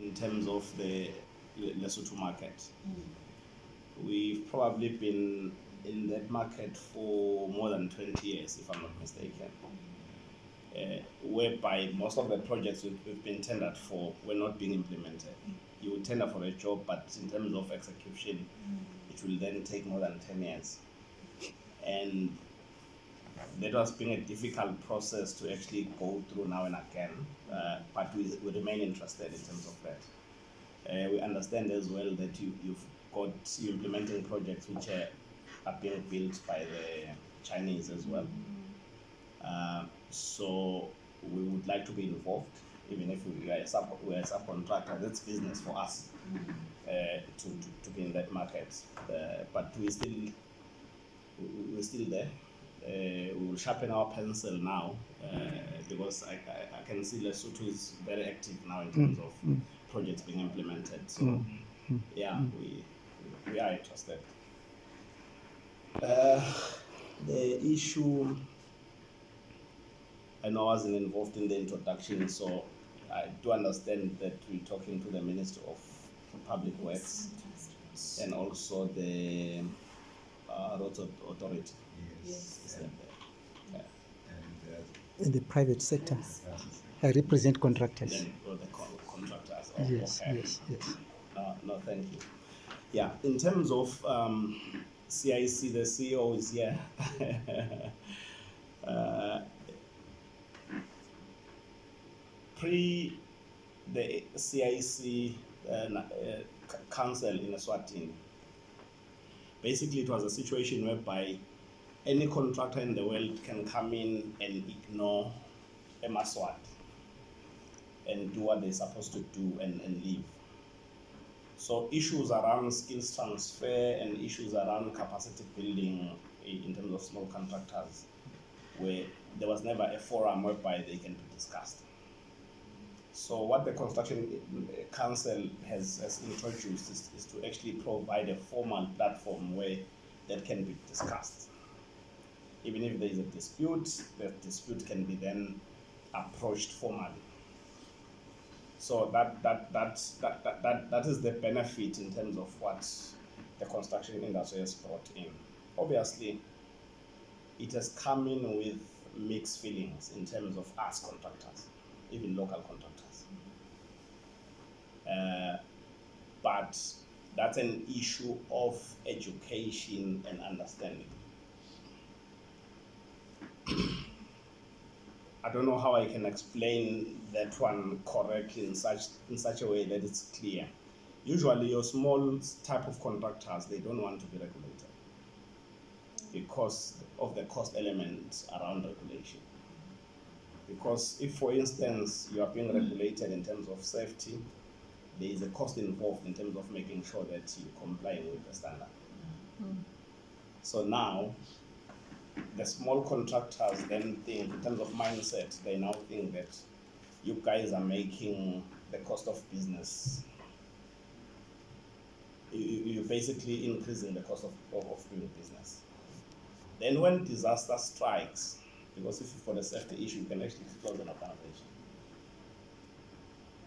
in terms of the Lesotho market. We've probably been in that market for more than 20 years, if I'm not mistaken, whereby most of the projects we've been tendered for were not being implemented. You would tender for a job, but in terms of execution, it will then take more than 10 years. And that was being a difficult process to actually go through now and again, but we remain interested in terms of that. We understand as well that you're implementing projects which are being built by the Chinese as well. So we would like to be involved, even if we're a subcontractor. That's business for us to be in that market. But we're still there. We will sharpen our pencil now because I can see Lesotho is very active now in terms of projects being implemented. So yeah, we are interested. The issue, I know I wasn't involved in the introduction, so I do understand that we're talking to the Minister of Public Works and also the Roads Authority. Yes. In the private sector, I represent contractors. Then the contractors. Yes, Okay. yes. No, thank you. Yeah, in terms of CIC, the CEO is here. Pre the CIC council in Eswatini, basically it was a situation whereby any contractor in the world can come in and ignore Emaswat and do what they're supposed to do and leave. So issues around skills transfer and issues around capacity building in terms of small contractors, where there was never a forum whereby they can be discussed. So what the Construction Council has introduced is to actually provide a formal platform where that can be discussed. Even if there is a dispute, the dispute can be then approached formally. So that is the benefit in terms of what the construction industry has brought in. Obviously, it has come in with mixed feelings in terms of us contractors, even local contractors. But that's an issue of education and understanding. I don't know how I can explain that one correctly in such a way that it's clear. Usually your small type of contractors, they don't want to be regulated because of the cost element around regulation. Because if, for instance, you are being regulated in terms of safety, there is a cost involved in terms of making sure that you're complying with the standard. So now, the small contractors then think, in terms of mindset, they now think that you guys are making the cost of business. You're basically increasing the cost of doing business. Then when disaster strikes, because if for the safety issue, you can actually close an organization.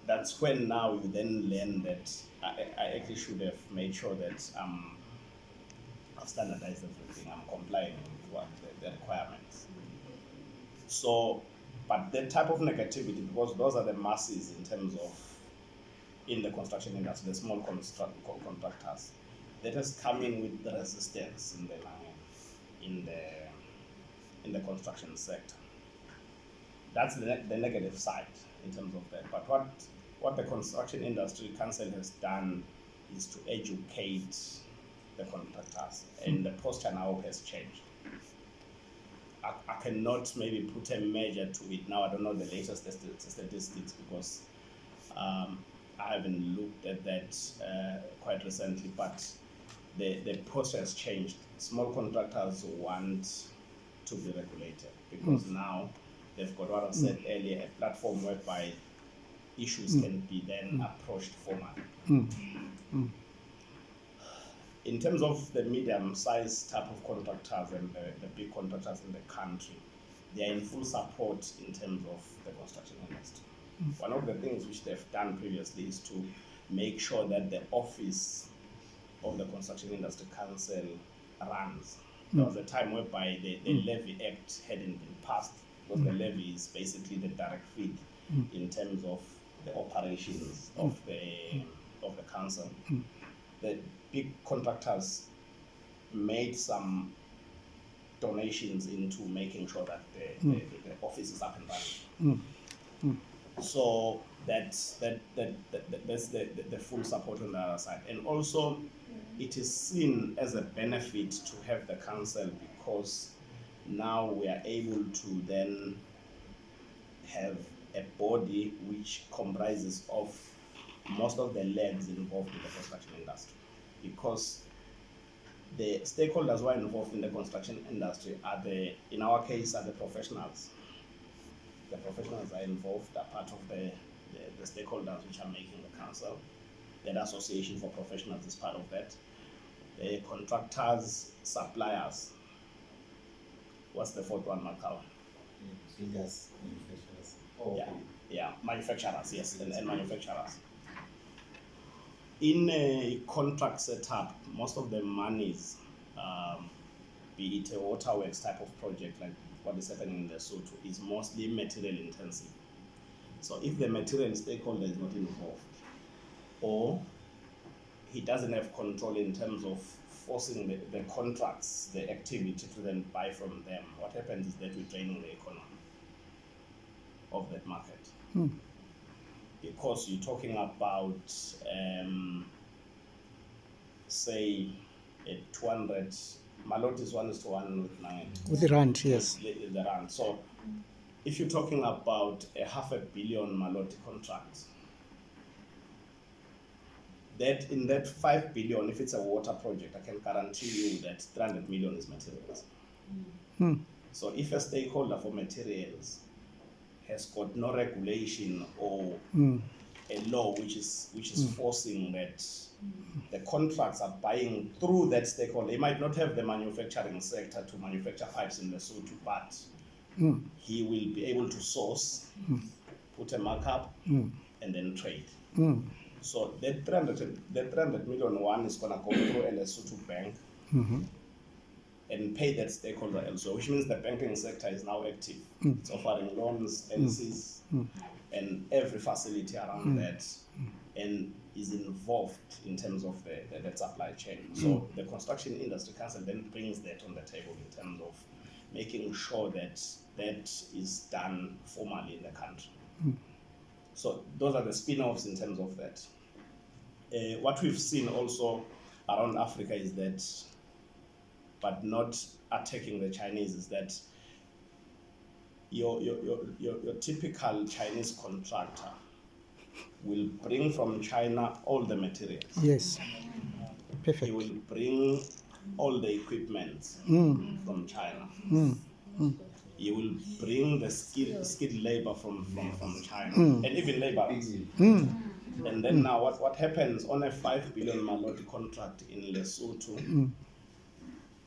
That's when now you then learn that I actually should have made sure that I've standardized everything, I'm complying with what the requirements. So, but that type of negativity, because those are the masses in terms of, in the construction industry, the small contractors, that has come in with the resistance in the construction sector. That's the negative side in terms of that. But what the Construction Industry Council has done is to educate the contractors, and the posture now has changed. I cannot maybe put a measure to it now. I don't know the latest statistics because I haven't looked at that quite recently, but the posture has changed. Small contractors want to be regulated because now they've got what I said earlier, a platform whereby issues can be then approached formally. In terms of the medium-sized type of contractors and the big contractors in the country, they are in full support in terms of the construction industry. One of the things which they've done previously is to make sure that the office of the Construction Industry Council runs. There was a time whereby the Levy Act hadn't been passed, because the levy is basically the direct feed in terms of the operations of the council. The big contractors made some donations into making sure that the office is up and running. So that's the full support on the other side. And also, it is seen as a benefit to have the council, because now we are able to then have a body which comprises of most of the legs involved in the construction industry. Because the stakeholders who are involved in the construction industry in our case, are the professionals. The professionals are involved, are part of the stakeholders which are making the council. The Association for Professionals is part of that. The contractors, suppliers. What's the fourth one, Makawa? Yes, manufacturers. Yeah, manufacturers, yes, and manufacturers. In a contract setup, most of the monies, be it a waterworks type of project like what is happening in Lesotho, is mostly material intensive. So if the material stakeholder is not involved, or he doesn't have control in terms of forcing the contracts, the activity to then buy from them, what happens is that we're draining the economy of that market. Because you're talking about, say, a 200, Malot is 1:1 with 9. With the rand, yes. The rand. So if you're talking about a 500 million Maloti contract, that in that 5 billion, if it's a water project, I can guarantee you that 300 million is materials. So if a stakeholder for materials has got no regulation or a law which is forcing that the contracts are buying through that stakeholder, they might not have the manufacturing sector to manufacture pipes in Lesotho, but he will be able to source, put a markup, and then trade. So that 300 million one is going to go through a Lesotho bank and pay that stakeholder elsewhere, which means the banking sector is now active. It's offering loans, LCs, and every facility around that, and is involved in terms of the supply chain. So the Construction Industry Council then brings that on the table in terms of making sure that that is done formally in the country. So those are the spin-offs in terms of that. What we've seen also around Africa is that, but not attacking the Chinese, is that your typical Chinese contractor will bring from China all the materials. Yes. He Perfect. will bring all the equipment from China. He will bring the skilled labor from China, and even laborers. And then now what happens on a 5 billion Maloti contract in Lesotho,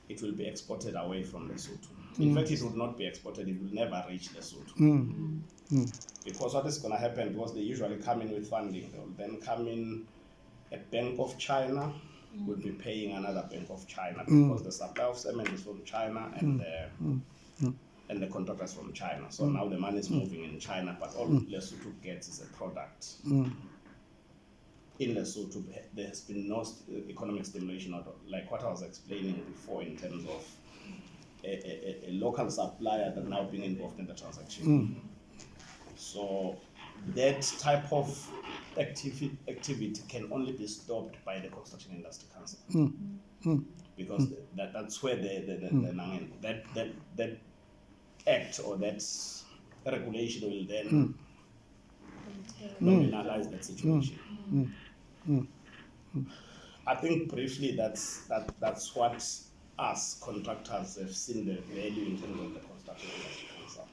it will be exported away from Lesotho. In fact, it would not be exported, it will never reach Lesotho. Because what is going to happen, because they usually come in with funding, they will then come in, a Bank of China will be paying another Bank of China, because the supply of cement is from China and the contractors from China. So now the money is moving in China, but all Lesotho gets is a product. In Lesotho, there has been no economic stimulation, like what I was explaining before, in terms of a local supplier that now being involved in the transaction. So that type of activity can only be stopped by the Construction Industry Council, because that's where that act or that regulation will then nominalize that situation. I think briefly that's what us contractors have seen the value in terms of the Construction Industry Council.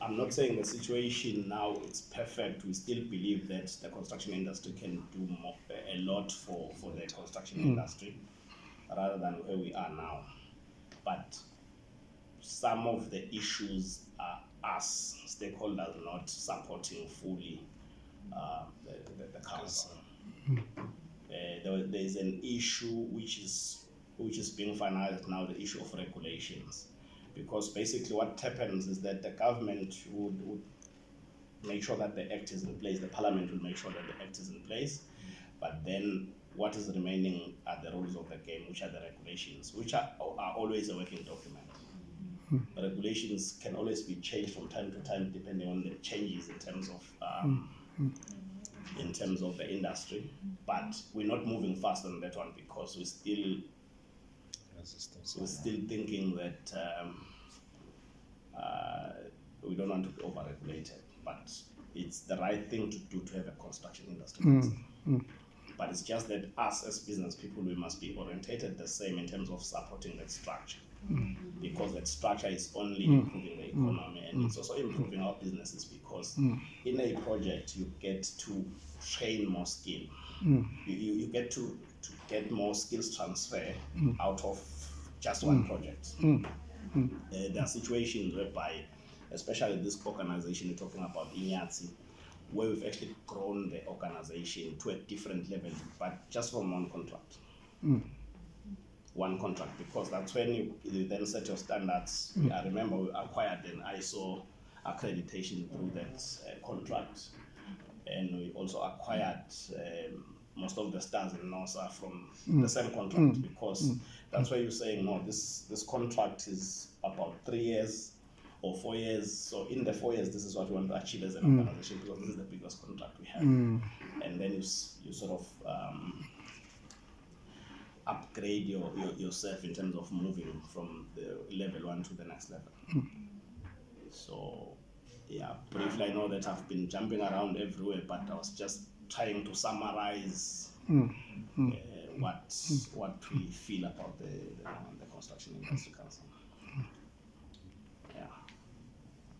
I'm not saying the situation now is perfect. We still believe that the construction industry can do a lot for the construction industry rather than where we are now. But some of the issues are us stakeholders not supporting fully the council. There is an issue which is being finalized now, the issue of regulations, because basically what happens is that the government would make sure that the act is in place, the parliament will make sure that the act is in place, but then what is remaining are the rules of the game, which are the regulations, which are always a working document. Regulations can always be changed from time to time depending on the changes in terms of the industry, but we're not moving fast on that one because we're still thinking that we don't want to be over-regulated, but it's the right thing to do to have a construction industry. But it's just that us as business people, we must be orientated the same in terms of supporting that structure, because that structure is only improving the economy, and it's also improving our businesses, because in a project you get to train more skill. You get to get more skills transfer out of just one project. There are situations whereby, especially this organization you're talking about, Inyatsi, where we've actually grown the organization to a different level, but just from one contract. One contract, because that's when you then set your standards. I remember we acquired an ISO accreditation through that contract, and we also acquired most of the stars in NOSA from the same contract, because that's why you're saying, no, this contract is about 3 years or 4 years. So in the 4 years, this is what we want to achieve as an organization, because this is the biggest contract we have. And then you sort of upgrade yourself in terms of moving from the level 1 to the next level. So yeah, briefly, I know that I've been jumping around everywhere, but I was just trying to summarize what we feel about the construction industry council.